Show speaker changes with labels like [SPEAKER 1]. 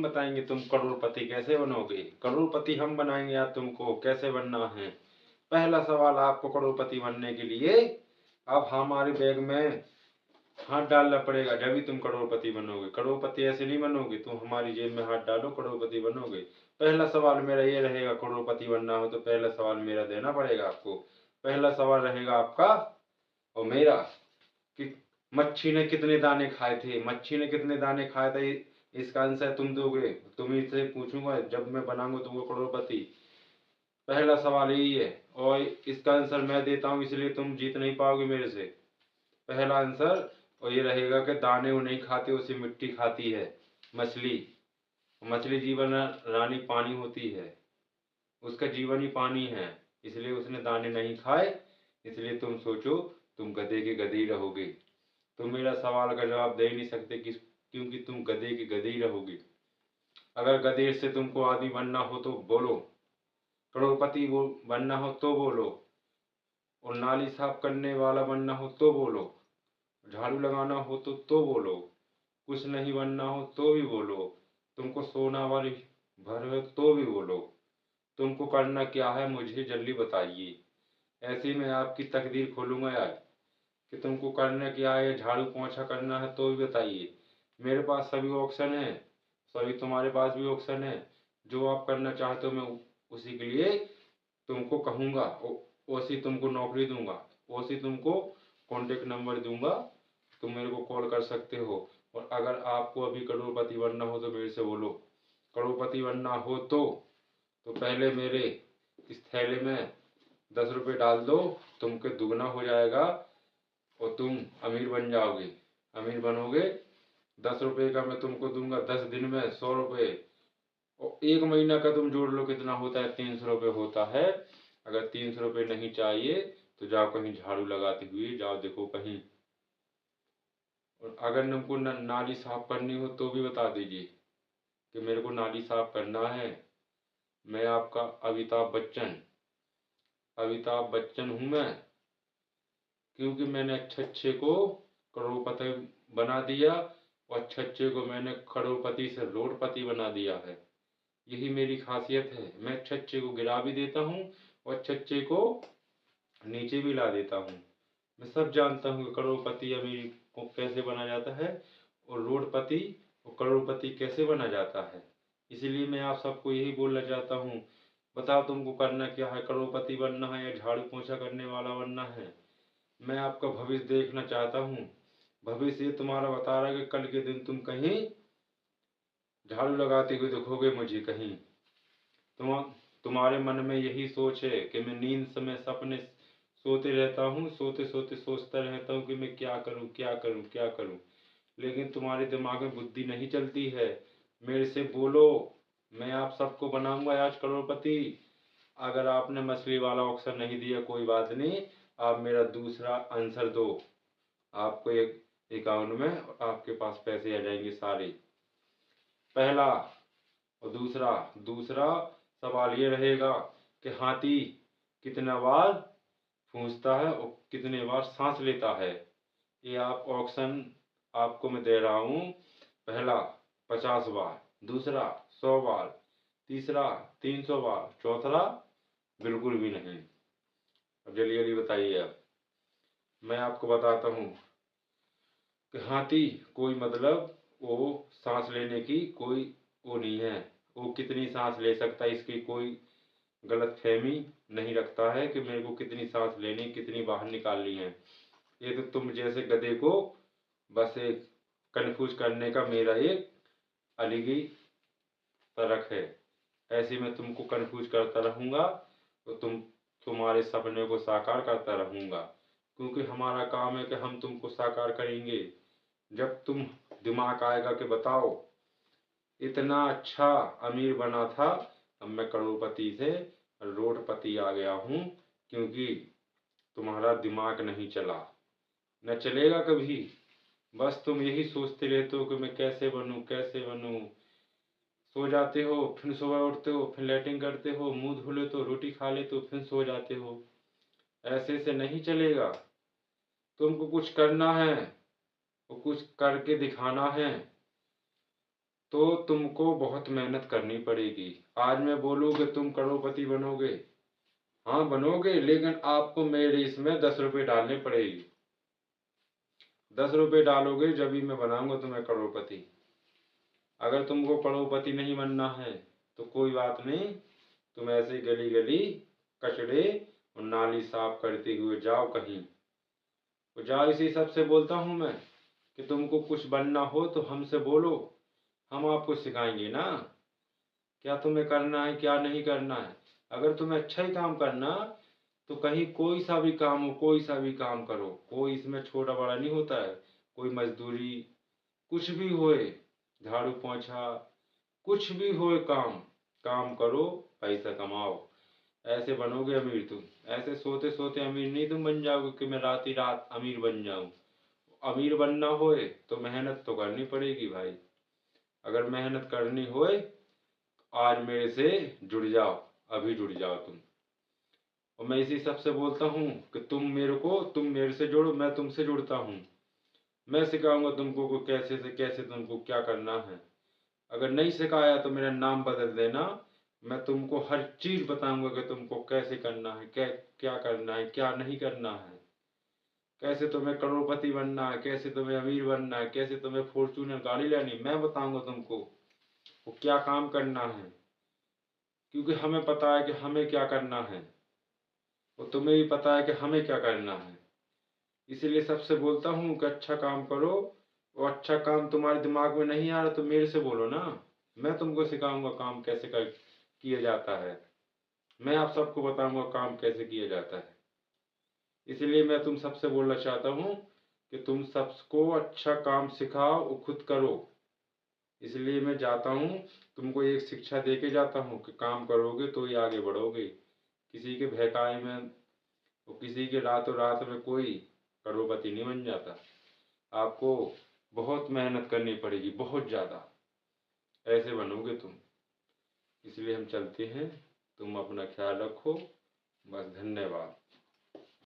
[SPEAKER 1] बताएंगे तुम करोड़पति कैसे बनोगे। करोड़पति हम बनाएंगे या तुमको कैसे बनना है। पहला सवाल, आपको करोड़पति बनने के लिए अब हमारे बैग में हाथ डालना पड़ेगा, जब भी तुम करोड़पति बनोगे। करोड़पति ऐसे नहीं बनोगे, तुम हमारी जेब में हाथ डालो करोड़पति बनोगे। पहला सवाल मेरा ये रहेगा, करोड़पति बनना हो तो पहला सवाल मेरा देना पड़ेगा आपको। पहला सवाल रहेगा आपका और मेरा कि मच्छी ने कितने दाने खाए थे। मच्छी ने कितने दाने खाए थे, इसका आंसर तुम दोगे। तुम्ही से पूछूंगा जब मैं बनाऊंगा तुमको करोड़पति। पहला सवाल यही है और इसका आंसर मैं देता हूँ, इसलिए तुम जीत नहीं पाओगे मेरे से। पहला आंसर और ये रहेगा कि दाने वो नहीं खाते, उसे मिट्टी खाती है मछली। मछली जीवन रानी पानी होती है, उसका जीवन ही पानी है, इसलिए उसने दाने नहीं खाए। इसलिए तुम सोचो, तुम गधे के गधे ही रहोगे। तुम मेरा सवाल का जवाब दे ही नहीं सकते क्योंकि तुम गधे के गधे ही रहोगे। अगर गधे से तुमको आदमी बनना हो तो बोलो, करोड़पति वो बनना हो तो बोलो, और नाली साफ करने वाला बनना हो तो बोलो, झाड़ू लगाना हो तो बोलो, कुछ नहीं बनना हो तो भी बोलो, तुमको सोना वाली भर हो तो भी बोलो। तुमको करना क्या है मुझे जल्दी बताइए। ऐसे ही मैं आपकी तकदीर खोलूंगा यार कि तुमको करना क्या है। झाड़ू पोंछा करना है तो भी बताइए, मेरे पास सभी ऑप्शन है, सभी तुम्हारे पास भी ऑप्शन है। जो आप करना चाहते हो मैं उसी के लिए तुमको कहूँगा, उसी तुमको नौकरी दूंगा, उसी तुमको कॉन्टेक्ट नंबर दूंगा, तुम मेरे को कॉल कर सकते हो। और अगर आपको अभी करोड़पति बनना हो तो मेरे से बोलो। करोड़पति बनना हो तो पहले मेरे इस थैले में 10 रुपये डाल दो, तुमके दुगना हो जाएगा और तुम अमीर बन जाओगे। अमीर बनोगे, 10 रुपये का मैं तुमको दूंगा 10 दिन में 100 रुपये, और 1 महीना का तुम जोड़ लो कितना होता है, 300 रुपये होता है। अगर 300 रुपये नहीं चाहिए तो जाओ कहीं झाड़ू लगाते हुए जाओ, देखो कहीं। और अगर तुमको नाली साफ करनी हो तो भी बता दीजिए कि मेरे को नाली साफ करना है। मैं आपका अमिताभ बच्चन हूँ मैं, क्योंकि मैंने अच्छे को करोड़पति बना दिया और अच्छे को मैंने करोड़पति से रोडपति बना दिया है। यही मेरी खासियत है, मैं अच्छे को गिरा भी देता हूँ और अच्छे को नीचे भी ला देता हूँ। मैं सब जानता हूँ कि करोड़पति अमीर को कैसे बना जाता है और रोडपति और करोड़पति कैसे बना जाता है। इसलिए मैं आप सबको यही बोलना चाहता हूँ, बताओ तुमको करना क्या है, करोड़पति बनना है या झाड़ू पोंछा करने वाला बनना है। मैं आपका भविष्य देखना चाहता हूँ। भविष्य ये तुम्हारा बता रहा है कि कल के दिन तुम कहीं झाड़ू लगाते हुए दिखोगे मुझे कहीं। तुम्हारे मन में यही सोच है कि मैं नींद समय सपने सोते रहता हूँ, सोते सोते सोचता रहता हूँ कि मैं क्या करूँ क्या करूँ क्या करूँ, लेकिन तुम्हारे दिमाग में बुद्धि नहीं चलती है। मेरे से बोलो, मैं आप सबको बनाऊंगा आज करोड़पति। अगर आपने मछली वाला ऑप्शन नहीं दिया कोई बात नहीं, आप मेरा दूसरा आंसर दो, आपको एक अकाउंट में आपके पास पैसे आ जाएंगे सारे। पहला और दूसरा दूसरा सवाल ये रहेगा कि हाथी कितना बार पूछता है और कितने बार सांस लेता है। ये आप ऑप्शन आपको मैं दे रहा हूँ। पहला 50 बार, दूसरा 100 बार, तीसरा 300 बार, चौथा बिल्कुल भी नहीं। अब जल्दी जल्दी बताइए। अब मैं आपको बताता हूँ कि हाथी कोई मतलब वो सांस लेने की कोई वो नहीं है, वो कितनी सांस ले सकता है इसकी कोई गलत फहमी नहीं रखता है कि मेरे को कितनी सांस लेनी कितनी बाहर निकालनी है। ये तो तुम जैसे गधे को बस एक कन्फ्यूज करने का मेरा एक अलग ही तरक है। ऐसे मैं तुमको कन्फ्यूज करता रहूँगा तो तुम्हारे सपने को साकार करता रहूँगा, क्योंकि हमारा काम है कि हम तुमको साकार करेंगे। जब तुम दिमाग आएगा कि बताओ इतना अच्छा अमीर बना था, अब मैं करोड़पति से रोडपति आ गया हूँ, क्योंकि तुम्हारा दिमाग नहीं चला, न चलेगा कभी। बस तुम यही सोचते रहते हो कि मैं कैसे बनूं कैसे बनूं। सो जाते हो फिर सुबह उठते हो, फिर लैट्रिन करते हो, मुंह धो लेते हो, रोटी खा लेते हो, फिर सो जाते हो। ऐसे से नहीं चलेगा, तुमको कुछ करना है और कुछ करके दिखाना है। तो तुमको बहुत मेहनत करनी पड़ेगी। आज मैं बोलूँ कि तुम करोड़पति बनोगे, हाँ बनोगे, लेकिन आपको मेरे इसमें 10 रुपये डालने पड़ेगी। 10 रुपये डालोगे जब ही मैं बनाऊंगा तुम्हें करोड़पति। अगर तुमको करोड़पति नहीं बनना है तो कोई बात नहीं, तुम ऐसे गली गली कचड़े और नाली साफ करते हुए जाओ कहीं, तो जाओ। इसी सबसे बोलता हूँ मैं कि तुमको कुछ बनना हो तो हमसे बोलो, हम आपको सिखाएंगे ना क्या तुम्हें करना है क्या नहीं करना है। अगर तुम्हें अच्छा ही काम करना तो कहीं कोई सा भी काम हो, कोई सा भी काम करो, कोई इसमें छोटा बड़ा नहीं होता है। कोई मजदूरी कुछ भी होए, झाड़ू पोंछा कुछ भी होए, काम काम करो, पैसा कमाओ, ऐसे बनोगे अमीर तुम। ऐसे सोते सोते अमीर नहीं तुम बन जाओगे कि मैं रात ही रात अमीर बन जाऊं। अमीर बनना होए तो मेहनत तो करनी पड़ेगी भाई। अगर मेहनत करनी होए आज मेरे से जुड़ जाओ, अभी जुड़ जाओ तुम। और मैं इसी सबसे बोलता हूँ कि तुम मेरे से जुड़ो, मैं तुमसे जुड़ता हूँ। मैं सिखाऊंगा तुमको को कैसे से कैसे तुमको क्या करना है। अगर नहीं सिखाया तो मेरा नाम बदल देना। मैं तुमको हर चीज बताऊंगा कि तुमको कैसे करना है, क्या करना है क्या नहीं करना है, कैसे तुम्हें करोड़पति बनना है, कैसे तुम्हें अमीर बनना है, कैसे तुम्हें फॉर्च्यूनर गाड़ी लेनी, मैं बताऊंगा तुमको वो क्या काम करना है। क्योंकि हमें पता है कि हमें क्या करना है, वो तुम्हें भी पता है कि हमें क्या करना है। इसीलिए सबसे बोलता हूँ कि अच्छा काम करो। और अच्छा काम तुम्हारे दिमाग में नहीं आ रहा तो मेरे से बोलो ना, मैं तुमको सिखाऊंगा काम कैसे कर किया जाता है। मैं आप सबको बताऊंगा काम कैसे किया जाता है। इसलिए मैं तुम सबसे बोलना चाहता हूँ कि तुम सबको अच्छा काम सिखाओ और खुद करो। इसलिए मैं जाता हूँ, तुमको एक शिक्षा दे के जाता हूँ कि काम करोगे तो ही आगे बढ़ोगे। किसी के बहकावे में और किसी के रातों रात में कोई करोड़पति नहीं बन जाता। आपको बहुत मेहनत करनी पड़ेगी, बहुत ज़्यादा, ऐसे बनोगे तुम। इसलिए हम चलते हैं, तुम अपना ख्याल रखो। बस धन्यवाद।